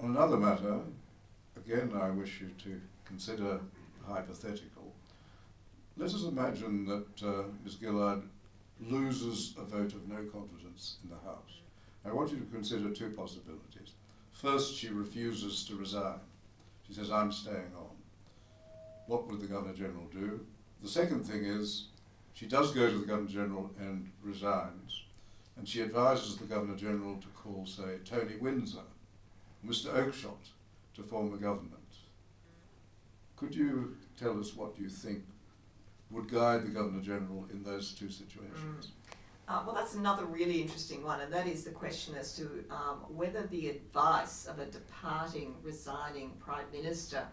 On another matter, again I wish you to consider a hypothetical. Let us imagine that Ms. Gillard loses a vote of no confidence in the House. I want you to consider two possibilities. First, she refuses to resign. She says, I'm staying on. What would the Governor-General do? The second thing is, she does go to the Governor-General and resigns, and she advises the Governor-General to call, say, Tony Windsor, Mr. Oakeshott, to form a government. Could you tell us what you think would guide the Governor-General in those two situations? Well, that's another really interesting one, and that is the question as to whether the advice of a departing, resigning Prime Minister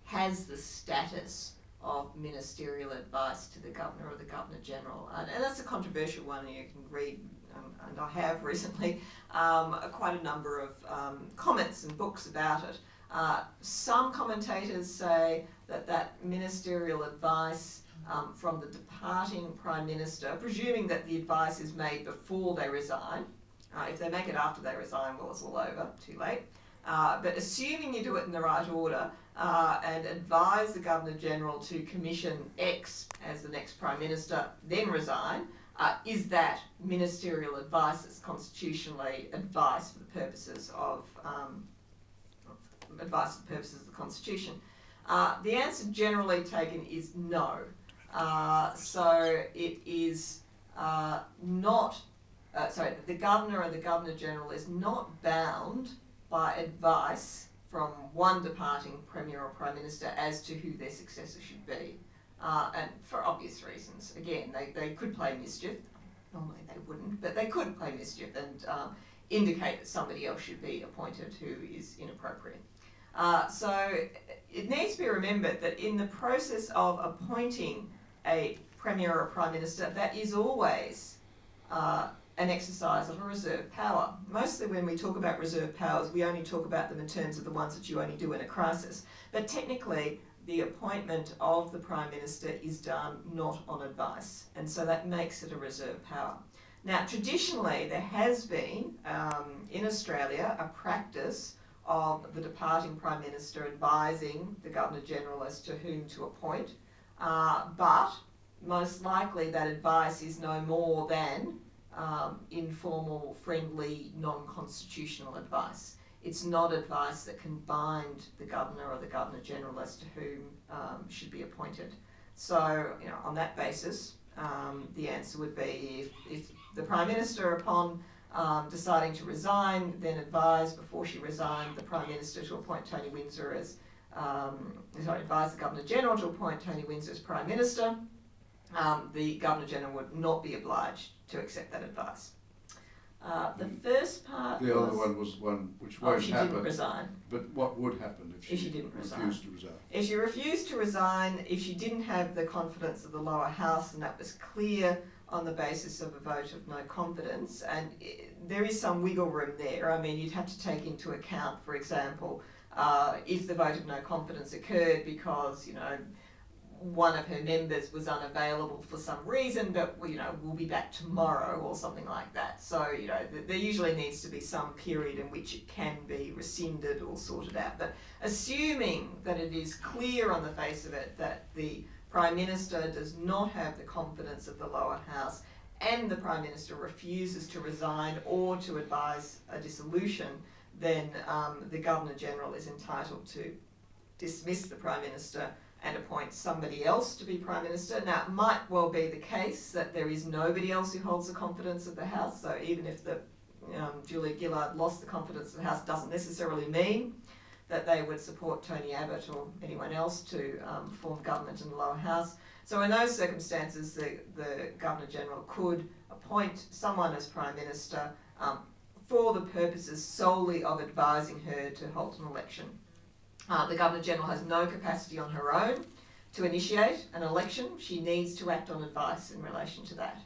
has the status of ministerial advice to the Governor or the Governor-General. And that's a controversial one, and you can read, and I have recently, quite a number of comments and books about it. Some commentators say that that ministerial advice from the departing Prime Minister, presuming that the advice is made before they resign. If they make it after they resign, well, it's all over, too late. But assuming you do it in the right order and advise the Governor-General to commission X as the next Prime Minister, then resign, is that ministerial advice that's constitutionally advice for the purposes of the Constitution? The answer generally taken is no. So it is not, the Governor and the Governor-General is not bound by advice from one departing Premier or Prime Minister as to who their successor should be. And for obvious reasons. Again, they could play mischief. Normally they wouldn't, but they could play mischief and indicate that somebody else should be appointed who is inappropriate. So it needs to be remembered that in the process of appointing a Premier or a Prime Minister, that is always an exercise of a reserve power. Mostly when we talk about reserve powers, we only talk about them in terms of the ones that you only do in a crisis. But technically, the appointment of the Prime Minister is done not on advice, and so that makes it a reserve power. Now, traditionally, there has been, in Australia, a practice of the departing Prime Minister advising the Governor-General as to whom to appoint, but most likely that advice is no more than informal, friendly, non-constitutional advice. It's not advice that can bind the Governor or the Governor-General as to whom should be appointed. So, on that basis, the answer would be if the Prime Minister, upon deciding to resign, then advised before she resigned the Prime Minister to appoint Tony Windsor as, advised the Governor-General to appoint Tony Windsor as Prime Minister, the Governor-General would not be obliged to accept that advice. The first part The other one was one which won't she happen. Didn't resign. But what would happen if she didn't refused to resign? If she refused to resign, if she didn't have the confidence of the lower house, and that was clear on the basis of a vote of no confidence, and there is some wiggle room there. I mean, you'd have to take into account, for example, if the vote of no confidence occurred because, one of her members was unavailable for some reason, but we'll be back tomorrow or something like that. So there usually needs to be some period in which it can be rescinded or sorted out. But assuming that it is clear on the face of it that the Prime Minister does not have the confidence of the lower house and the Prime Minister refuses to resign or to advise a dissolution, then the Governor-General is entitled to dismiss the Prime Minister and appoint somebody else to be Prime Minister. Now, it might well be the case that there is nobody else who holds the confidence of the House, so even if the Julia Gillard lost the confidence of the House, doesn't necessarily mean that they would support Tony Abbott or anyone else to form government in the lower house. So in those circumstances, the Governor-General could appoint someone as Prime Minister for the purposes solely of advising her to hold an election. The Governor-General has no capacity on her own to initiate an election. She needs to act on advice in relation to that.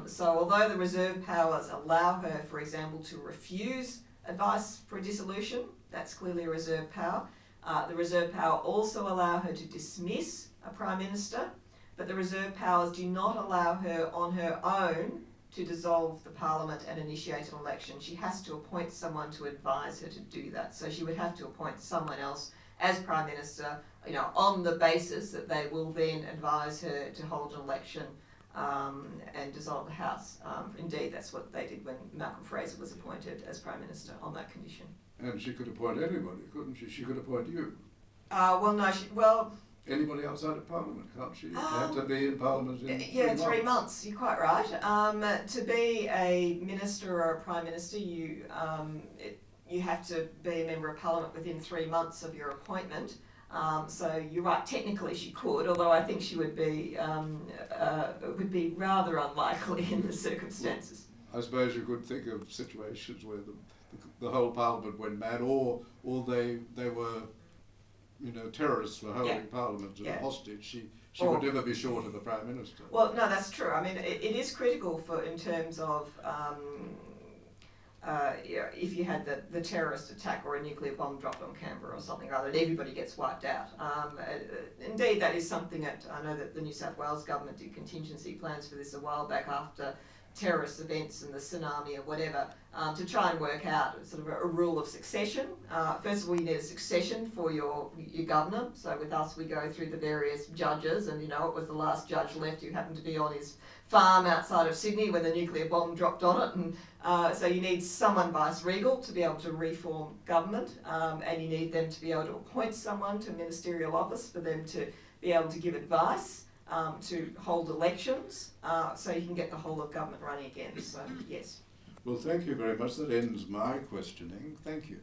So although the reserve powers allow her, for example, to refuse advice for a dissolution, that's clearly a reserve power. The reserve power also allow her to dismiss a Prime Minister, but the reserve powers do not allow her on her own to dissolve the parliament and initiate an election, she has to appoint someone to advise her to do that. So she would have to appoint someone else as Prime Minister, you know, on the basis that they will then advise her to hold an election and dissolve the House. Indeed, that's what they did when Malcolm Fraser was appointed as Prime Minister on that condition. And she could appoint anybody, couldn't she? She could appoint you. Well, no, Anybody outside of Parliament, can't she? You have to be in Parliament in 3 months. You're quite right. To be a minister or a Prime Minister, you have to be a member of Parliament within 3 months of your appointment. So you're right, technically she could, although I think she would be rather unlikely in the circumstances. I suppose you could think of situations where the whole Parliament went mad, or they were, you know, terrorists were holding Parliament as a hostage. She would never be short of the Prime Minister. Well, no, that's true. I mean, it is critical in terms of if you had the terrorist attack or a nuclear bomb dropped on Canberra or something or other, and everybody gets wiped out. Indeed, that is something that I know that the New South Wales government did contingency plans for this a while back after terrorist events and the tsunami or whatever, to try and work out sort of a rule of succession. First of all, you need a succession for your governor. So with us, we go through the various judges, and you know, it was the last judge left who happened to be on his farm outside of Sydney when the nuclear bomb dropped on it, and so you need someone vice-regal to be able to reform government, and you need them to be able to appoint someone to ministerial office for them to be able to give advice, to hold elections, so you can get the whole of government running again. So, yes. Well, thank you very much. That ends my questioning. Thank you.